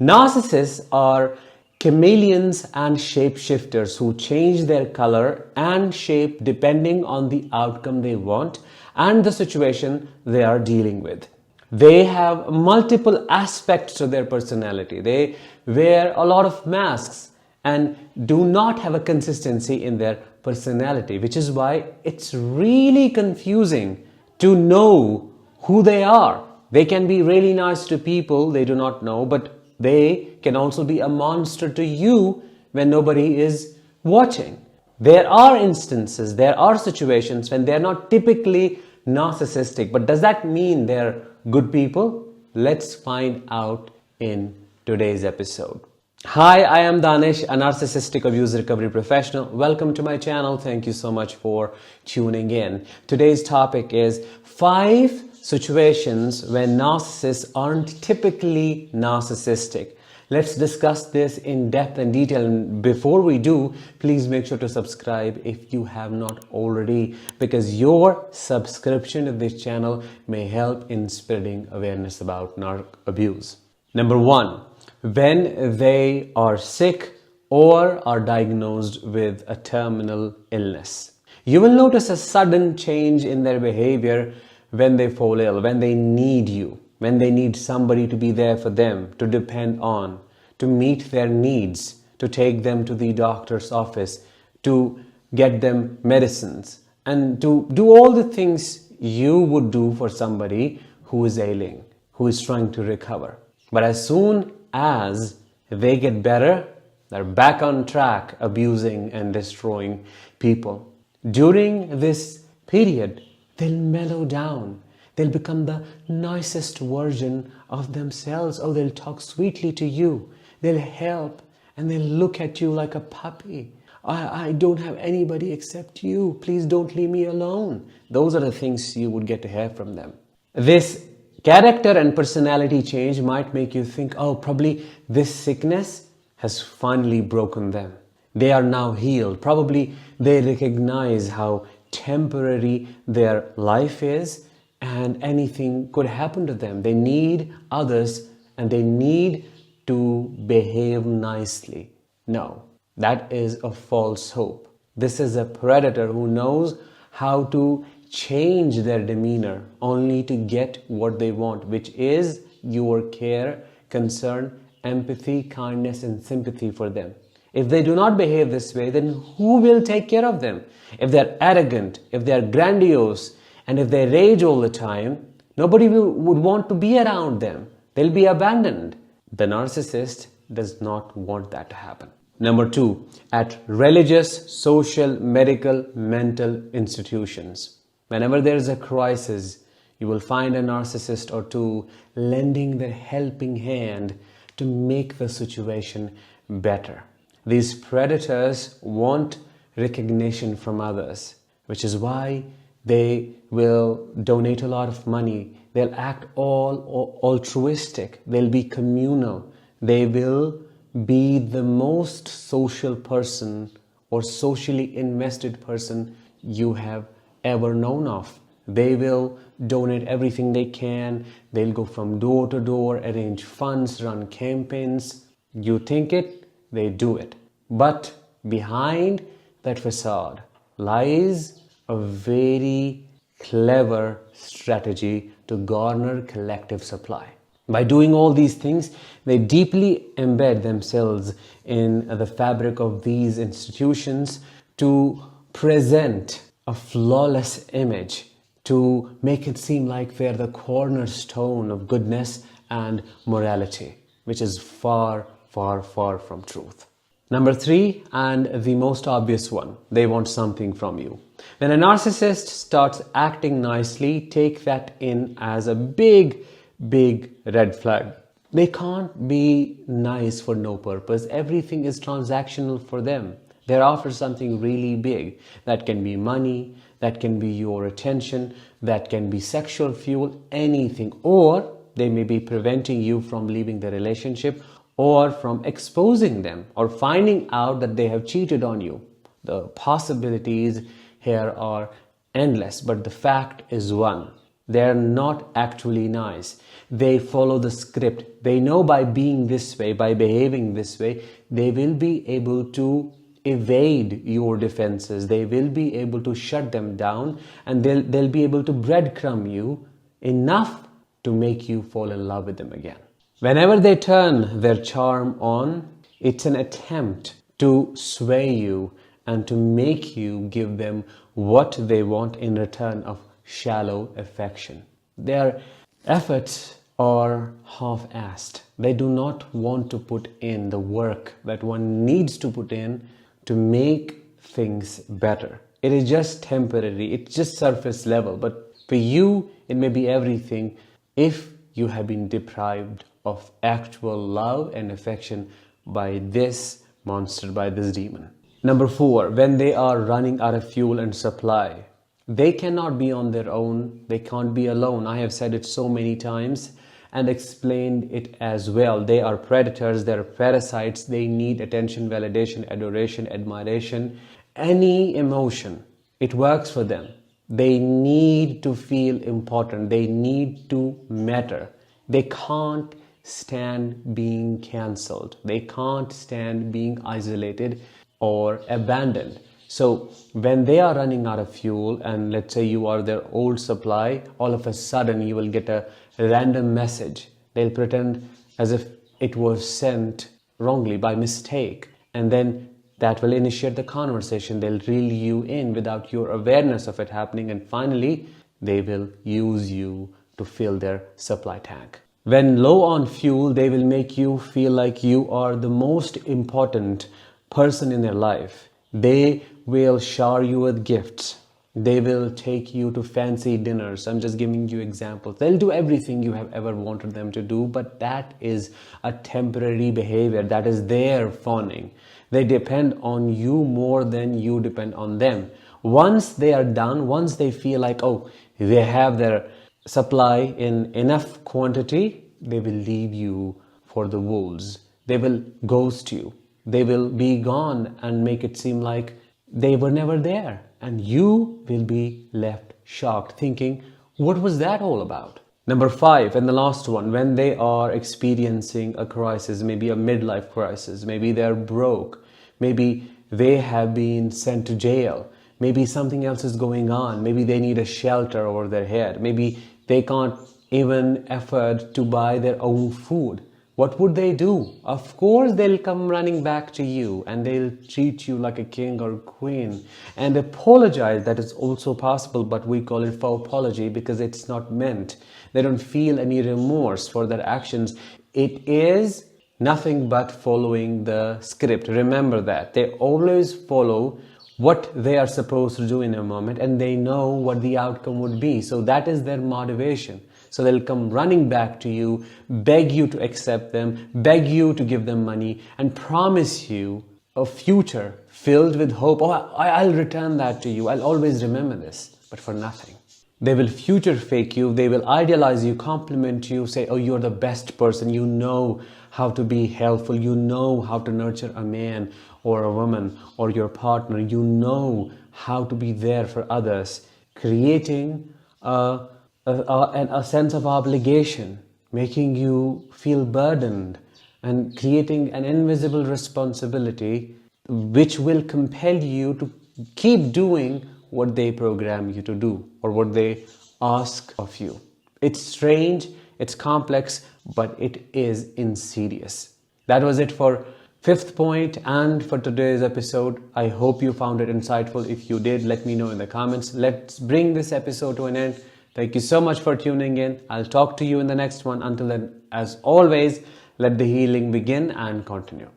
Narcissists are chameleons and shapeshifters who change their color and shape depending on the outcome they want and the situation they are dealing with. They have multiple aspects to their personality. They wear a lot of masks and do not have a consistency in their personality, which is why it's really confusing to know who they are. They can be really nice to people they do not know, but they can also be a monster to you when nobody is watching. There are instances, there are situations when they're not typically narcissistic, but does that mean they're good people? Let's find out in today's episode. Hi, I am Danish, a narcissistic abuse recovery professional. Welcome to my channel. Thank you so much for tuning in. Today's topic is 5 situations when narcissists aren't typically narcissistic. Let's discuss this in depth and detail. And before we do, please make sure to subscribe if you have not already, because your subscription to this channel may help in spreading awareness about narc abuse. Number 1, when they are sick or are diagnosed with a terminal illness. You will notice a sudden change in their behavior when they fall ill, when they need you, when they need somebody to be there for them, to depend on, to meet their needs, to take them to the doctor's office, to get them medicines, and to do all the things you would do for somebody who is ailing, who is trying to recover. But as soon as they get better, they're back on track, abusing and destroying people. During this period, they'll mellow down. They'll become the nicest version of themselves. Oh, they'll talk sweetly to you. They'll help and they'll look at you like a puppy. I don't have anybody except you. Please don't leave me alone. Those are the things you would get to hear from them. This character and personality change might make you think, oh, probably this sickness has finally broken them. They are now healed. Probably they recognize how temporary their life is and anything could happen to them. They need others and they need to behave nicely. No, that is a false hope. This is a predator who knows how to change their demeanor only to get what they want, which is your care, concern, empathy, kindness, and sympathy for them. If they do not behave this way, then who will take care of them? If they're arrogant, if they're grandiose, and if they rage all the time, nobody would want to be around them. They'll be abandoned. The narcissist does not want that to happen. Number 2, at religious, social, medical, mental institutions. Whenever there is a crisis, you will find a narcissist or two lending their helping hand to make the situation better. These predators want recognition from others, which is why they will donate a lot of money. They'll act all altruistic. They'll be communal. They will be the most social person or socially invested person you have ever known of. They will donate everything they can. They'll go from door to door, arrange funds, run campaigns. You think it, they do it. But behind that facade lies a very clever strategy to garner collective supply. By doing all these things, they deeply embed themselves in the fabric of these institutions to present a flawless image, to make it seem like they're the cornerstone of goodness and morality, which is far, far, far from truth. Number 3, and the most obvious one, they want something from you. When a narcissist starts acting nicely, take that in as a big red flag. They can't be nice for no purpose. Everything is transactional for them. They're after something really big. That can be money, that can be your attention, that can be sexual fuel, anything. Or they may be preventing you from leaving the relationship or from exposing them or finding out that they have cheated on you. The possibilities here are endless, but the fact is one. They're not actually nice. They follow the script. They know by being this way, by behaving this way, they will be able to evade your defenses. They will be able to shut them down, and they'll be able to breadcrumb you enough to make you fall in love with them again. Whenever they turn their charm on, it's an attempt to sway you and to make you give them what they want in return of shallow affection. Their efforts are half-assed. They do not want to put in the work that one needs to put in to make things better. It is just temporary, it's just surface level, but for you, it may be everything if you have been deprived of actual love and affection by this monster, by this demon. Number 4, when they are running out of fuel and supply, they cannot be on their own. They can't be alone. I have said it so many times and explained it as well. They are predators, they're parasites. They need attention, validation, adoration, admiration, any emotion. It works for them. They need to feel important. They need to matter. They can't stand being cancelled. They can't stand being isolated or abandoned. So when they are running out of fuel, and let's say you are their old supply, all of a sudden you will get a random message. They'll pretend as if it was sent wrongly by mistake, and then that will initiate the conversation. They'll reel you in without your awareness of it happening, and finally they will use you to fill their supply tank. When low on fuel, they will make you feel like you are the most important person in their life. They will shower you with gifts. They will take you to fancy dinners. I'm just giving you examples. They'll do everything you have ever wanted them to do, but that is a temporary behavior. That is their fawning. They depend on you more than you depend on them. Once they are done, once they feel like, oh, they have their supply in enough quantity, they will leave you for the wolves. They will ghost you. They will be gone and make it seem like they were never there. And you will be left shocked, thinking, what was that all about? Number 5, and the last one, when they are experiencing a crisis, maybe a midlife crisis, maybe they're broke, maybe they have been sent to jail, maybe something else is going on, maybe they need a shelter over their head, maybe they can't even afford to buy their own food. What would they do? Of course, they'll come running back to you and they'll treat you like a king or queen and apologize. That is also possible, but we call it faux apology because it's not meant. They don't feel any remorse for their actions. It is nothing but following the script. Remember that. They always follow what they are supposed to do in a moment, and they know what the outcome would be. So that is their motivation. So they'll come running back to you, beg you to accept them, beg you to give them money, and promise you a future filled with hope. Oh, I'll return that to you. I'll always remember this, but for nothing. They will future fake you. They will idealize you, compliment you, say, oh, you're the best person. You know how to be helpful. You know how to nurture a man or a woman or your partner. You know how to be there for others, creating a sense of obligation, making you feel burdened and creating an invisible responsibility which will compel you to keep doing what they program you to do or what they ask of you. It's strange, it's complex, but it is insidious. That was it for 5th point and for today's episode. I hope you found it insightful. If you did, let me know in the comments. Let's bring this episode to an end. Thank you so much for tuning in. I'll talk to you in the next one. Until then, as always, let the healing begin and continue.